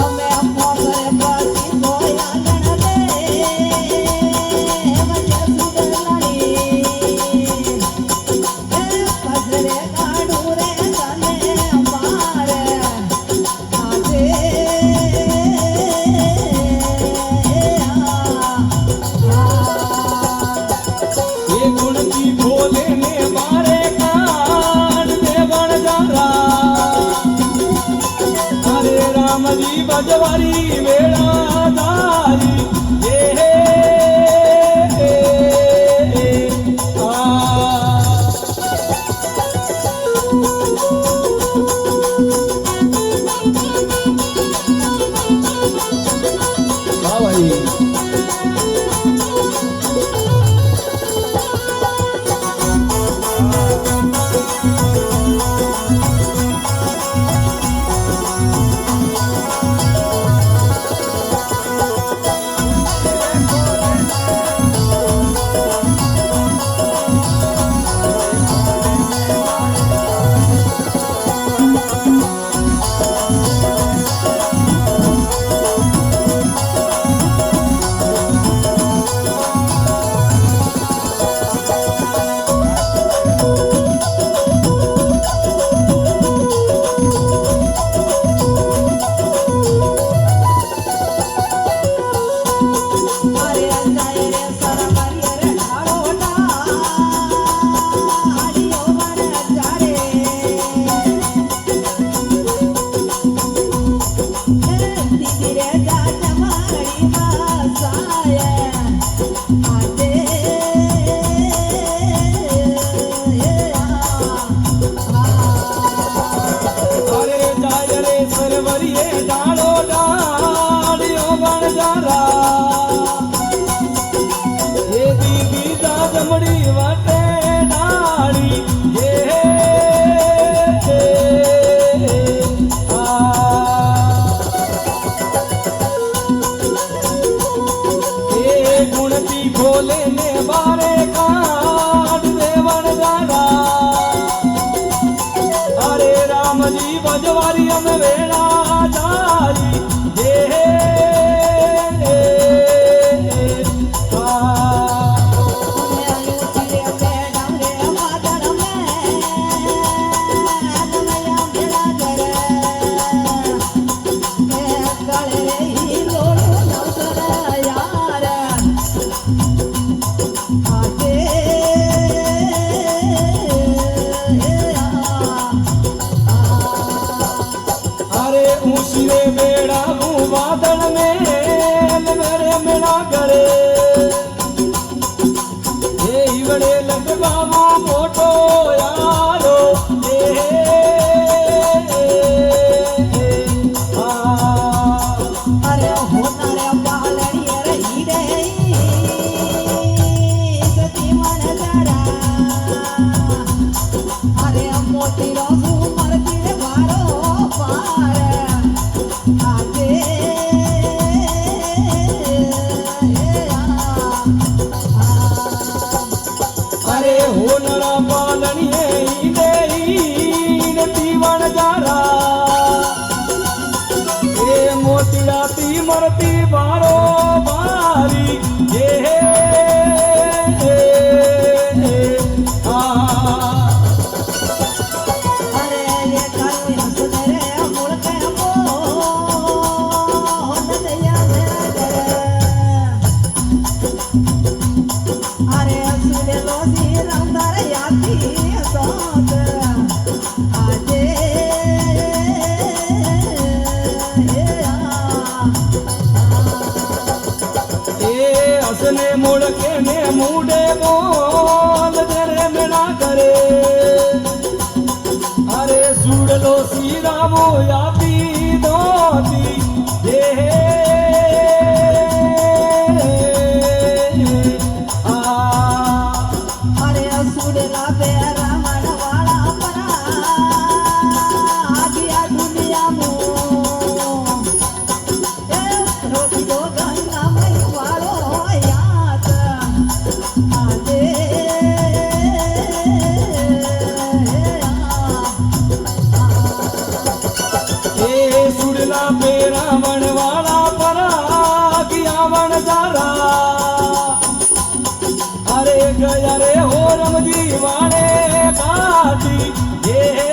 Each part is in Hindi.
અમે વેળા તારી ભજવારી અમે વેળા તારી મરતી બારો બારી હસને મુડકે ને મુડે બોલ તેરે મેળા કરે અરે સુડલો સીરાવો આપી દોતી અરે સુડલા પેરા વાળા પરા આદિયા દુનિયામાં રોટી દો ગંગા મય વાળો યાદ આજે એ સુડલા પેરા વાળા પરા ગયા વણ જારા અરે ગયા રે હો રમજી વાળે કાઢી અરે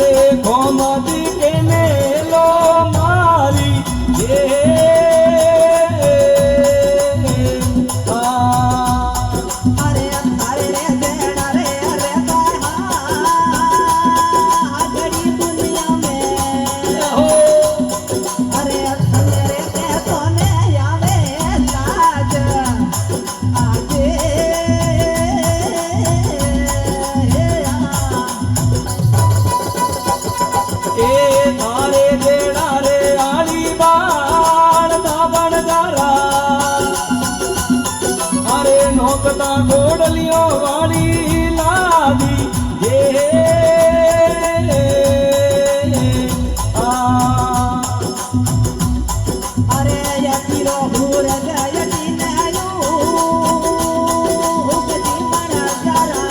अरे गोमती के मेलो मारी ये अरे थारे रे देना रे रे घड़ी दुनिया में हो अरे थारे रे ते तोने आवे लाज आजे ए थारे देड़ा रे आली बाण दाबण गारा अरे नोकता गोडलियों वाली लादी ये अरे यतीरो भूर गयती नयू उपजी मन जरा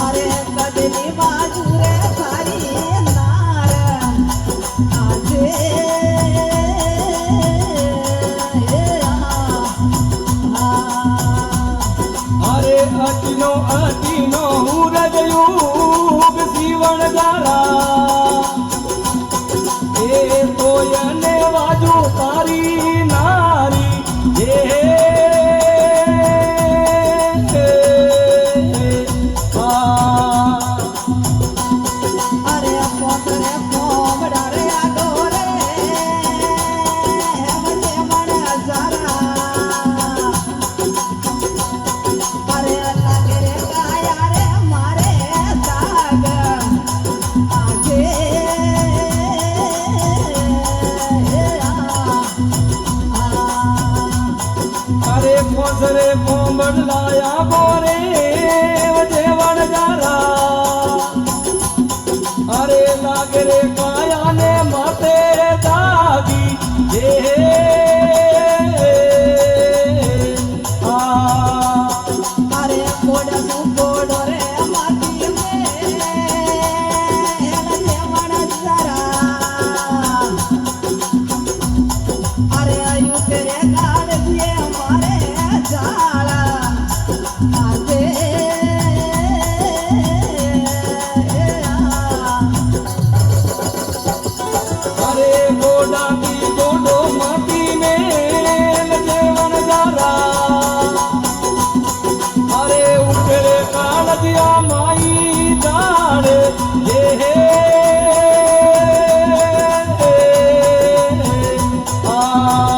अरे कदली बाजू रे थारी नार आजे अरे अटीनो रजयूग सीवण गारा ए तोयने वाजू तारी नारी ये अरे पोतरे कोमड़ा रे आडोरे मने मन जरा अरे लागे रे काया रे मारे दाग आजे अरे पोसरे पोमड़ लाया बोरे वजेवण गारा अरे लागे रे काया ने माते दागी ये अरे कोड कोडो रे माटी में लगे मन जरा अरे आयु तेरे गाल दिए मारे जाला आजे अरे गोडा की गोडो माटी में जेवन गारा अरे उठे काल दिया माई जाड़ ये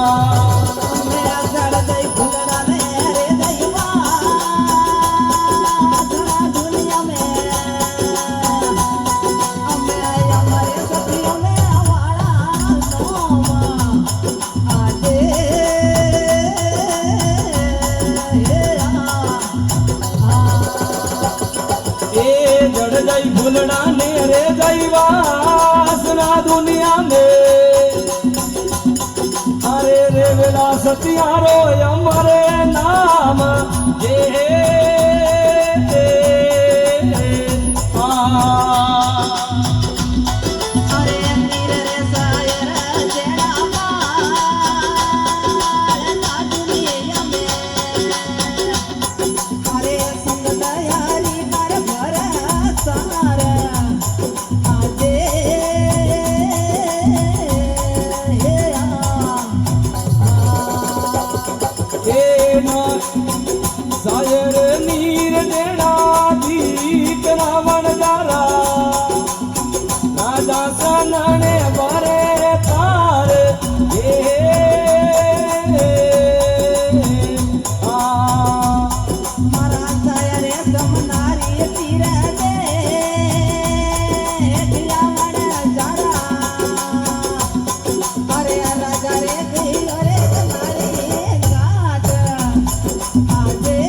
मेरा जड़ दई फुलड़ा में रे दैवा जड़ा दुनिया में हमारे सखियों में वाला नोमा आजे ए जड़ जाई भूलना ने रे जाई वासना दुनिया में अरे रे वेला सतियारो अमरे नाम ये अरे नीर रे सायर जेड़ा मार ना दुनिया में अरे संग दयारी कर भर सार आजे ए ना सायर नीर देड़ा दीक रावण गारा राजा सनने बारे तार ये मारा सायर समनारी तीर दे दियावण जरा अरे राजा रे दियो रे तुम्हारी गाट आजे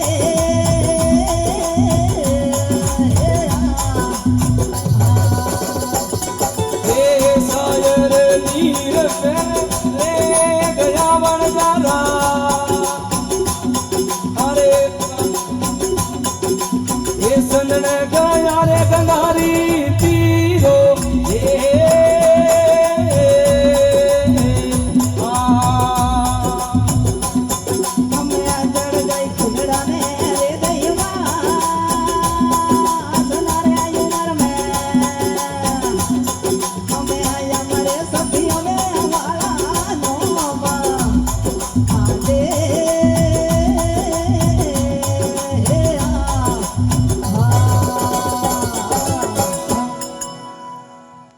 हे सायर नीर पे ले गया वन गारा अरे ये सनने गया रे गंगारी